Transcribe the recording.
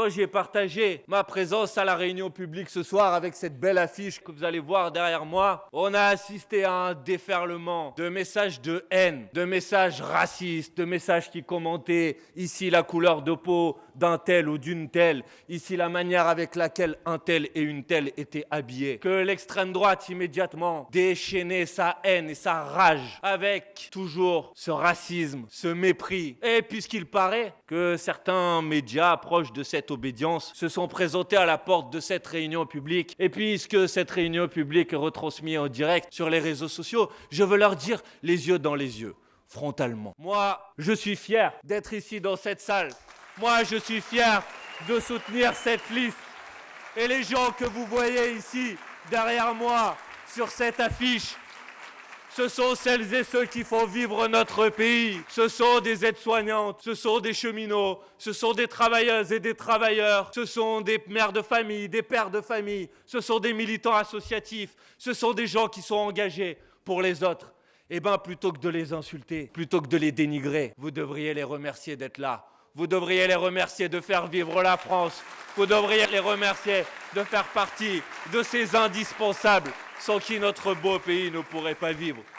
quand j'ai partagé ma présence à la réunion publique ce soir avec cette belle affiche que vous allez voir derrière moi, on a assisté à un déferlement de messages de haine, de messages racistes, de messages qui commentaient ici la couleur de peau d'un tel ou d'une telle, ici la manière avec laquelle un tel et une telle étaient habillés. Que l'extrême droite immédiatement déchaînait sa haine et sa rage avec toujours ce racisme, ce mépris. Et puisqu'il paraît que certains médias proches de cette obédience se sont présentés à la porte de cette réunion publique, et puisque cette réunion publique est retransmise en direct sur les réseaux sociaux, je veux leur dire les yeux dans les yeux, frontalement. Moi, je suis fier d'être ici dans cette salle. Moi, je suis fier de soutenir cette liste. Et les gens que vous voyez ici, derrière moi, sur cette affiche, ce sont celles et ceux qui font vivre notre pays. Ce sont des aides-soignantes, ce sont des cheminots, ce sont des travailleuses et des travailleurs, ce sont des mères de famille, des pères de famille, ce sont des militants associatifs, ce sont des gens qui sont engagés pour les autres. Eh bien, plutôt que de les insulter, plutôt que de les dénigrer, vous devriez les remercier d'être là. Vous devriez les remercier de faire vivre la France. Vous devriez les remercier de faire partie de ces indispensables sans qui notre beau pays ne pourrait pas vivre.